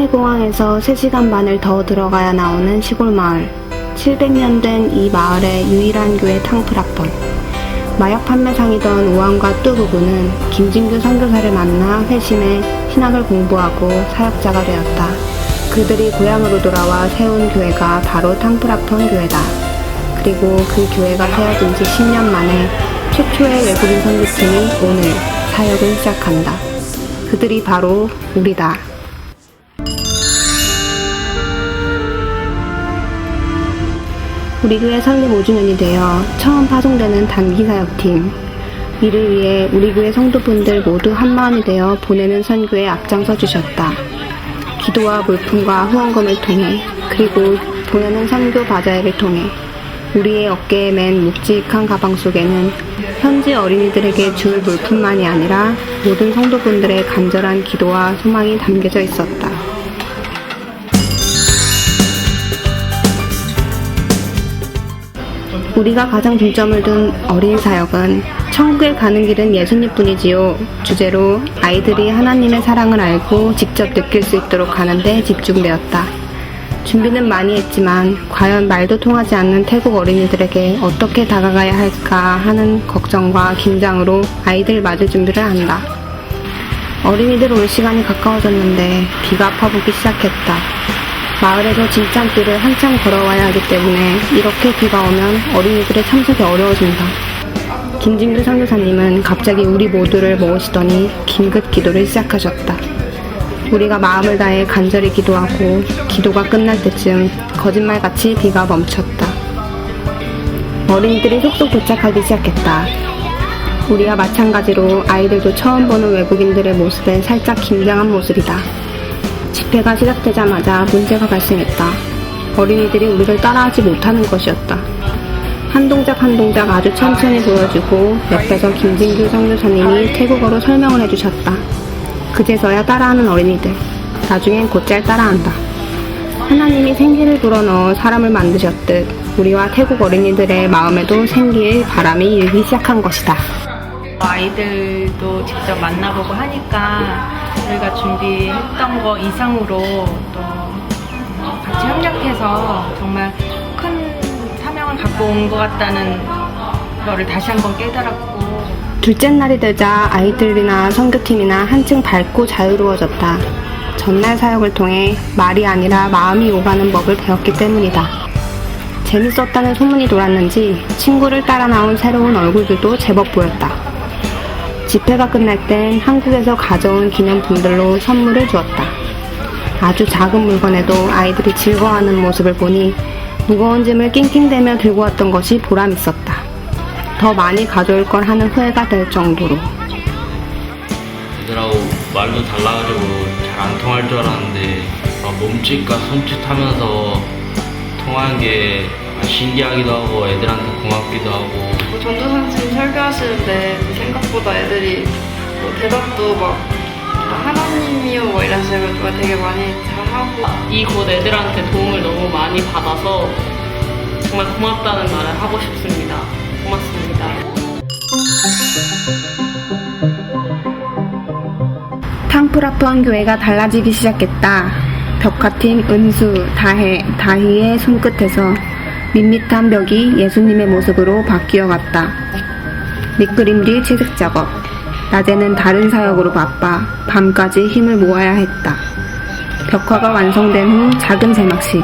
서울공항에서 3시간 반을 더 들어가야 나오는 시골 마을. 700년 된 이 마을의 유일한 교회 탕프라펀. 마약 판매상이던 우왕과 뚜 부부는 김진규 선교사를 만나 회심해 신학을 공부하고 사역자가 되었다. 그들이 고향으로 돌아와 세운 교회가 바로 탕프라펀 교회다. 그리고 그 교회가 세워진 지 10년 만에 최초의 외국인 선교팀이 오늘 사역을 시작한다. 그들이 바로 우리다. 우리 교회 설립 5주년이 되어 처음 파송되는 단기 사역팀. 이를 위해 우리 교회 성도분들 모두 한마음이 되어 보내는 선교에 앞장서 주셨다. 기도와 물품과 후원금을 통해, 그리고 보내는 선교 바자회를 통해 우리의 어깨에 맨 묵직한 가방 속에는 현지 어린이들에게 줄 물품만이 아니라 모든 성도분들의 간절한 기도와 소망이 담겨져 있었다. 우리가 가장 중점을 둔 어린이 사역은 천국에 가는 길은 예수님뿐이지요 주제로 아이들이 하나님의 사랑을 알고 직접 느낄 수 있도록 하는 데 집중되었다. 준비는 많이 했지만 과연 말도 통하지 않는 태국 어린이들에게 어떻게 다가가야 할까 하는 걱정과 긴장으로 아이들 맞을 준비를 한다. 어린이들 올 시간이 가까워졌는데 비가 아파보기 시작했다. 마을에서 진짠길을 한참 걸어와야 하기 때문에 이렇게 비가 오면 어린이들의 참석이 어려워진다. 김진규 선교사님은 갑자기 우리 모두를 모으시더니 긴급 기도를 시작하셨다. 우리가 마음을 다해 간절히 기도하고 기도가 끝날 때쯤 거짓말같이 비가 멈췄다. 어린이들이 속속 도착하기 시작했다. 우리와 마찬가지로 아이들도 처음 보는 외국인들의 모습엔 살짝 긴장한 모습이다. 집회가 시작되자마자 문제가 발생했다. 어린이들이 우리를 따라하지 못하는 것이었다. 한 동작 한 동작 아주 천천히 보여주고 옆에서 김진규 선교사님이 태국어로 설명을 해주셨다. 그제서야 따라하는 어린이들, 나중엔 곧잘 따라한다. 하나님이 생기를 불어넣어 사람을 만드셨듯 우리와 태국 어린이들의 마음에도 생기의 바람이 일기 시작한 것이다. 아이들도 직접 만나보고 하니까 저희가 준비했던 거 이상으로 또 같이 협력해서 정말 큰 사명을 갖고 온 것 같다는 거를 다시 한번 깨달았고, 둘째 날이 되자 아이들이나 선교팀이나 한층 밝고 자유로워졌다. 전날 사역을 통해 말이 아니라 마음이 오가는 법을 배웠기 때문이다. 재밌었다는 소문이 돌았는지 친구를 따라 나온 새로운 얼굴들도 제법 보였다. 집회가 끝날 땐 한국에서 가져온 기념품들로 선물을 주었다. 아주 작은 물건에도 아이들이 즐거워하는 모습을 보니 무거운 짐을 낑낑대며 들고 왔던 것이 보람있었다. 더 많이 가져올 걸 하는 후회가 될 정도로. 애들하고 말도 달라가지고 잘 안 통할 줄 알았는데 몸짓과 손짓하면서 통하는 게 신기하기도 하고 애들한테 고맙기도 하고. 전도사 선생님 설교하시는데 생각보다 애들이 대답도 막 하나님이요 뭐 이런 식으로 되게 많이 잘하고, 이 곳 애들한테 도움을 너무 많이 받아서 정말 고맙다는 말을 하고 싶습니다. 고맙습니다. 탕프라펀 교회가 달라지기 시작했다. 벽화팀 은수, 다희의 손끝에서 밋밋한 벽이 예수님의 모습으로 바뀌어갔다. 밑그림 뒤 채색 작업. 낮에는 다른 사역으로 바빠 밤까지 힘을 모아야 했다. 벽화가 완성된 후 작은 제막식.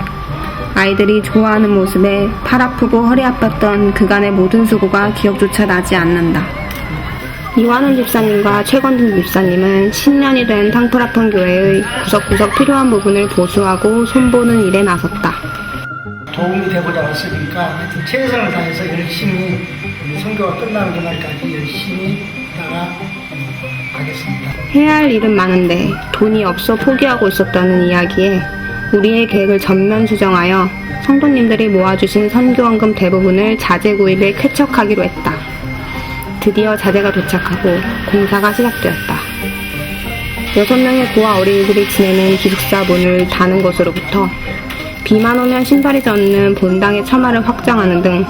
아이들이 좋아하는 모습에 팔 아프고 허리 아팠던 그간의 모든 수고가 기억조차 나지 않는다. 이완훈 집사님과 최건준 집사님은 10년이 된 탕프라펀 교회의 구석구석 필요한 부분을 보수하고 손보는 일에 나섰다. 도움이 되고자 왔으니까 하여튼 최선을 다해서 열심히 선교가 끝나는 그날까지 열심히 따라가겠습니다. 해야 할 일은 많은데 돈이 없어 포기하고 있었다는 이야기에 우리의 계획을 전면 수정하여 성도님들이 모아주신 선교원금 대부분을 자재 구입에 쾌척하기로 했다. 드디어 자재가 도착하고 공사가 시작되었다. 6명의 고아 어린이들이 지내는 기숙사 문을 닫는 것으로부터 비만 오면 신발이 젖는 본당의 처마를 확장하는 등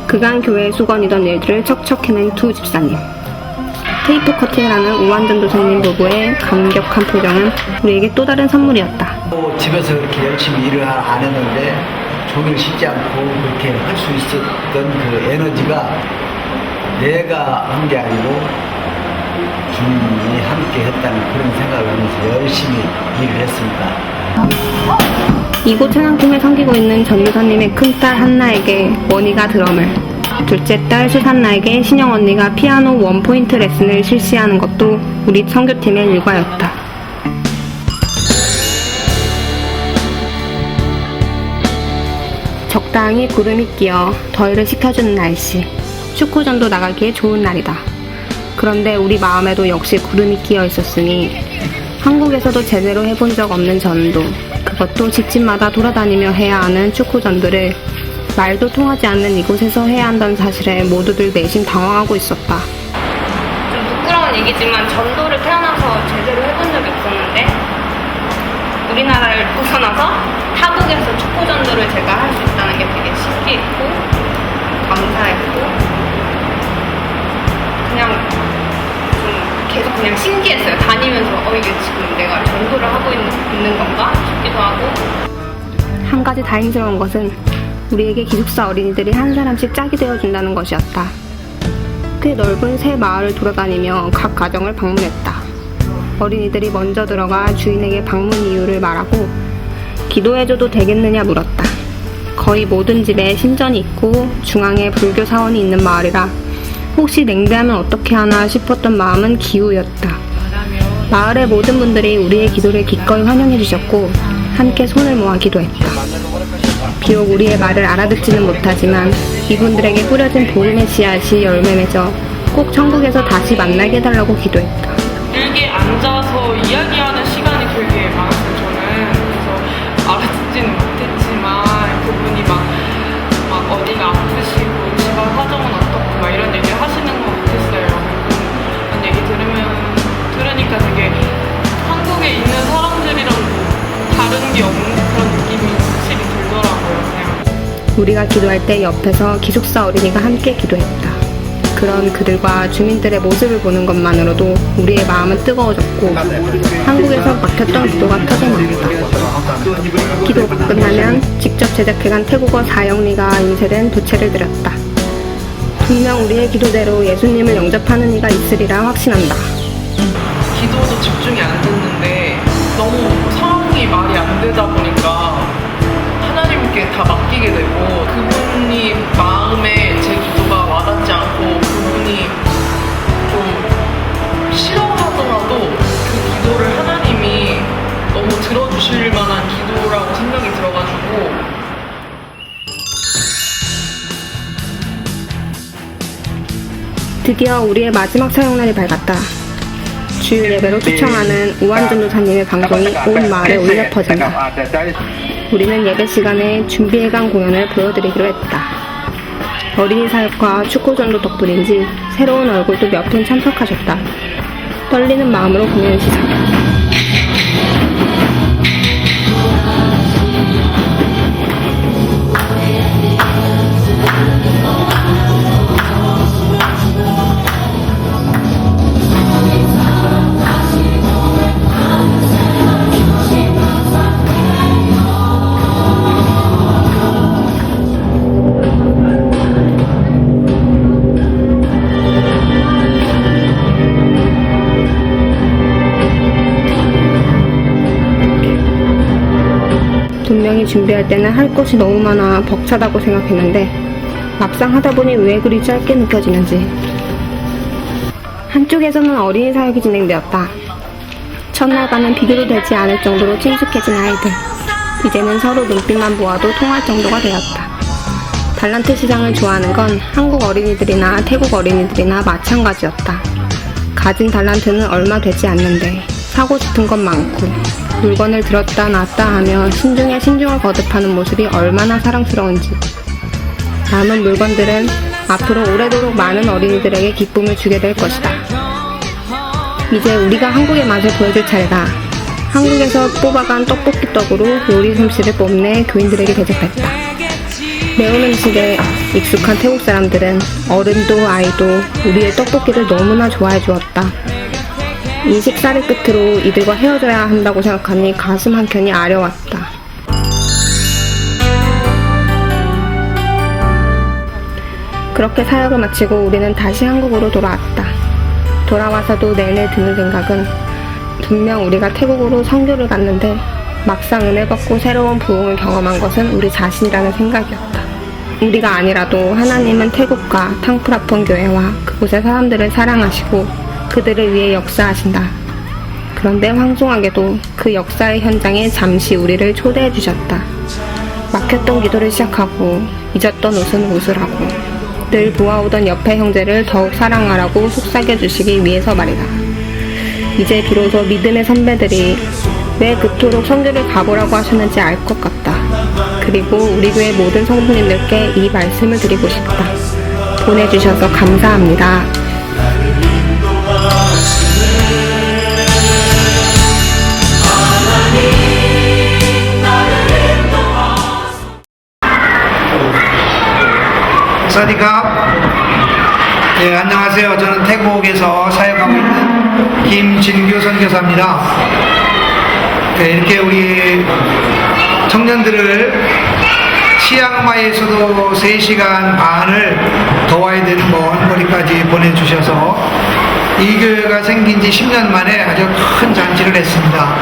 그간 교회의 수건이던 일들을 척척 해낸 두 집사님. 테이프 커팅을 하는 우완전 도사님 부부의 감격한 표정은 우리에게 또 다른 선물이었다. 집에서 그렇게 열심히 일을 안 했는데 종일 쉬지 않고 그렇게 할 수 있었던 그 에너지가 내가 한 게 아니고 주민이 함께 했다는 그런 생각을 하면서 열심히 일을 했습니다. 이곳 찬양팀에 섬기고 있는 전도사님의 큰딸 한나에게 원희가 드럼을, 둘째 딸 수산나에게 신영 언니가 피아노 원포인트 레슨을 실시하는 것도 우리 선교팀의 일과였다. 적당히 구름이 끼어 더위를 식혀주는 날씨, 축구전도 나가기에 좋은 날이다. 그런데 우리 마음에도 역시 구름이 끼어 있었으니 한국에서도 제대로 해본 적 없는 전도, 그것도 집집마다 돌아다니며 해야 하는 축구전도를 말도 통하지 않는 이곳에서 해야 한다는 사실에 모두들 내심 당황하고 있었다. 좀 부끄러운 얘기지만 전도를 태어나서 제대로 해본 적이 없었는데 우리나라를 벗어나서 타국에서 축구 전도를 제가 할 수 있다는 게 되게 신기했고 감사했고 그냥 좀 계속 그냥 신기했어요. 다니면서 이게 지금 내가 전도를 하고 있는 건가 싶기도 하고. 한 가지 다행스러운 것은 우리에게 기숙사 어린이들이 한 사람씩 짝이 되어준다는 것이었다. 꽤 넓은 새 마을을 돌아다니며 각 가정을 방문했다. 어린이들이 먼저 들어가 주인에게 방문 이유를 말하고 기도해줘도 되겠느냐 물었다. 거의 모든 집에 신전이 있고 중앙에 불교 사원이 있는 마을이라 혹시 냉대하면 어떻게 하나 싶었던 마음은 기우였다. 마을의 모든 분들이 우리의 기도를 기꺼이 환영해 주셨고 함께 손을 모아 기도했다. 비록 우리의 말을 알아듣지는 못하지만 이분들에게 뿌려진 복음의 씨앗이 열매 맺어 꼭 천국에서 다시 만나게 해달라고 기도했다. 길게 앉아서 이야기하는 시간이 되게 많았어요. 저는 그래서 알아듣지는 못했지만 그분이 막 어디가 아프시고 집안 사정은 어떻고 막 이런 얘기를 하시는 것 같았어요. 그런 얘기 들으니까 되게 한국에 있는 사람들이랑 다른 게 없는 그런 느낌이 확실히 들더라고요. 그냥. 우리가 기도할 때 옆에서 기숙사 어린이가 함께 기도했다. 그런 그들과 주민들의 모습을 보는 것만으로도 우리의 마음은 뜨거워졌고 한국에서 막혔던 기도가 터져나왔다. 기도가 끝나면 직접 제작해간 태국어 사형리가 인쇄된 부채를 드렸다. 분명 우리의 기도대로 예수님을 영접하는 이가 있으리라 확신한다. 기도도 집중이 안 됐는데 너무 상황이 말이 안 되다 보니까 하나님께 다 맡기게 되고 그분이 마음에 제 기도가 와닿지 않고 그분이 좀 싫어하더라도 그 기도를 하나님이 너무 들어주실 만한 기도라고 생각이 들어가지고 드디어 우리의 마지막 사용날이 밝았다. 주일 예배로 초청하는 우완전 도사님의 방송이 온 마을에 울려 퍼진다. 우리는 예배 시간에 준비해간 공연을 보여드리기로 했다. 어린이 사역과 축구전도 덕분인지 새로운 얼굴도 몇 분 참석하셨다. 떨리는 마음으로 공연 시작. 분명히 준비할 때는 할 것이 너무 많아 벅차다고 생각했는데 막상 하다 보니 왜 그리 짧게 느껴지는지. 한쪽에서는 어린이 사역이 진행되었다. 첫날과는 비교도 되지 않을 정도로 친숙해진 아이들. 이제는 서로 눈빛만 보아도 통할 정도가 되었다. 달란트 시장을 좋아하는 건 한국 어린이들이나 태국 어린이들이나 마찬가지였다. 가진 달란트는 얼마 되지 않는데 사고 싶은 건 많고 물건을 들었다 놨다 하며 신중에 신중을 거듭하는 모습이 얼마나 사랑스러운지. 남은 물건들은 앞으로 오래도록 많은 어린이들에게 기쁨을 주게 될 것이다. 이제 우리가 한국의 맛을 보여줄 차례다. 한국에서 뽑아간 떡볶이 떡으로 요리 솜씨를 뽐내 교인들에게 대접했다. 매운 음식에 익숙한 태국 사람들은 어른도 아이도 우리의 떡볶이를 너무나 좋아해 주었다. 이 식사를 끝으로 이들과 헤어져야 한다고 생각하니 가슴 한켠이 아려왔다. 그렇게 사역을 마치고 우리는 다시 한국으로 돌아왔다. 돌아와서도 내내 드는 생각은 분명 우리가 태국으로 선교를 갔는데 막상 은혜 받고 새로운 부흥을 경험한 것은 우리 자신이라는 생각이었다. 우리가 아니라도 하나님은 태국과 탕프라폰 교회와 그곳의 사람들을 사랑하시고 그들을 위해 역사하신다. 그런데 황송하게도 그 역사의 현장에 잠시 우리를 초대해 주셨다. 막혔던 기도를 시작하고 잊었던 옷은 웃으라고 늘 보아오던 옆의 형제를 더욱 사랑하라고 속삭여 주시기 위해서 말이다. 이제 비로소 믿음의 선배들이 왜 그토록 선교를 가보라고 하셨는지 알 것 같다. 그리고 우리 교회 모든 성도님들께 이 말씀을 드리고 싶다. 보내주셔서 감사합니다. 사디캅. 네, 안녕하세요. 저는 태국에서 사역하고 있는 김진규 선교사입니다. 네, 이렇게 우리 청년들을 치앙마이에서도 3시간 반을 더 와야 되는 먼 거리까지 보내주셔서 이 교회가 생긴 지 10년 만에 아주 큰 잔치를 했습니다.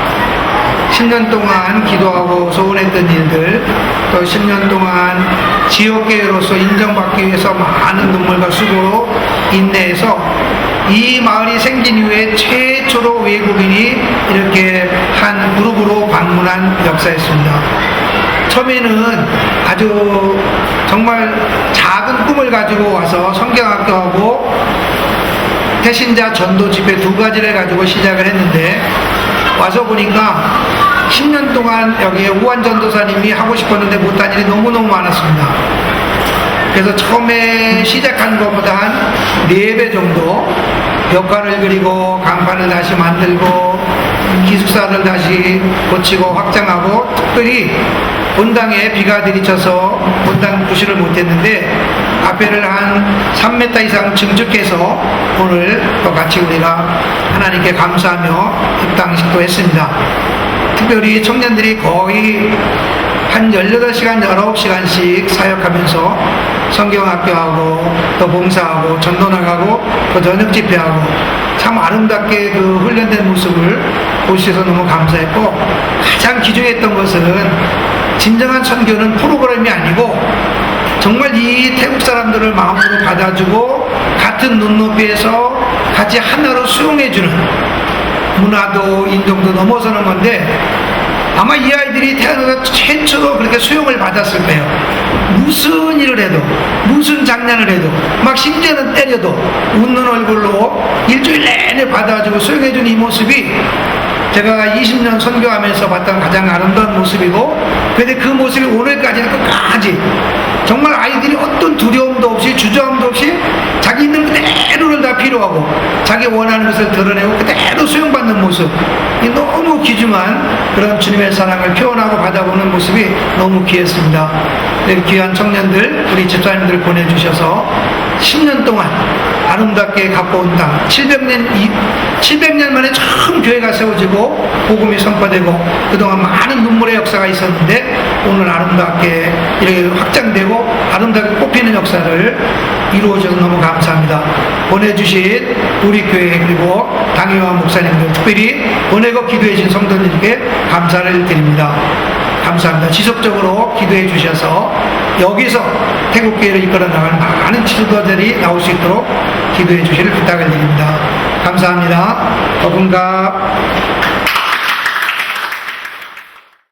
10년 동안 기도하고 소원했던 일들, 또 10년 동안 지역교회로서 인정받기 위해서 많은 눈물과 수고, 인내해서 이 마을이 생긴 이후에 최초로 외국인이 이렇게 한 그룹으로 방문한 역사였습니다. 처음에는 아주 정말 작은 꿈을 가지고 와서 성경학교하고 태신자 전도 집회 2가지를 가지고 시작을 했는데 와서 보니까 10년 동안 여기에 우한 전도사님이 하고 싶었는데 못한 일이 너무너무 많았습니다. 그래서 처음에 시작한 것보다 한 4배 정도 벽화를 그리고 간판을 다시 만들고 기숙사를 다시 고치고 확장하고, 특별히 본당에 비가 들이쳐서 본당 구실을 못했는데 앞에를 한 3m 이상 증축해서 오늘 또 같이 우리가 하나님께 감사하며 입당식도 했습니다. 특별히 청년들이 거의 한 18시간, 19시간씩 사역하면서 성경학교하고 또 봉사하고 전도 나가고 또 저녁 집회하고 참 아름답게 그 훈련된 모습을 볼 수 있어서 너무 감사했고, 가장 기중했던 것은 진정한 선교는 프로그램이 아니고 정말 이 태국 사람들을 마음으로 받아주고 같은 눈높이에서 같이 하나로 수용해주는, 문화도 인종도 넘어서는 건데 아마 이 아이들이 태어나서 최초로 그렇게 수용을 받았을 거예요. 무슨 일을 해도, 무슨 장난을 해도, 막 심지어는 때려도 웃는 얼굴로 일주일 내내 받아주고 수용해주는 이 모습이 제가 20년 선교하면서 봤던 가장 아름다운 모습이고, 근데 그 모습이 오늘까지는 끝까지 정말 아이들이 어떤 두려움도 없이 주저함도 없이 자기 있는 그대로를 다 필요하고 자기 원하는 것을 드러내고 그대로 수용받는 모습, 이 너무 귀중한 그런 주님의 사랑을 표현하고 받아보는 모습이 너무 귀했습니다. 귀한 청년들, 우리 집사님들 보내주셔서 10년 동안 아름답게 가까운 땅, 700년 만에 처음 교회가 세워지고 복음이 선포되고 그동안 많은 눈물의 역사가 있었는데 오늘 아름답게 이렇게 확장되고 아름답게 꽃피는 역사를 이루어져서 너무 감사합니다. 보내주신 우리 교회 그리고 당회와 목사님들, 특별히 보내고 기도해 주신 성도님께 감사를 드립니다. 감사합니다. 지속적으로 기도해 주셔서 여기서 태국교회를 이끌어 나갈 많은 지도자들이 나올 수 있도록 기도해 주시를 부탁을 드립니다. 감사합니다. 더군가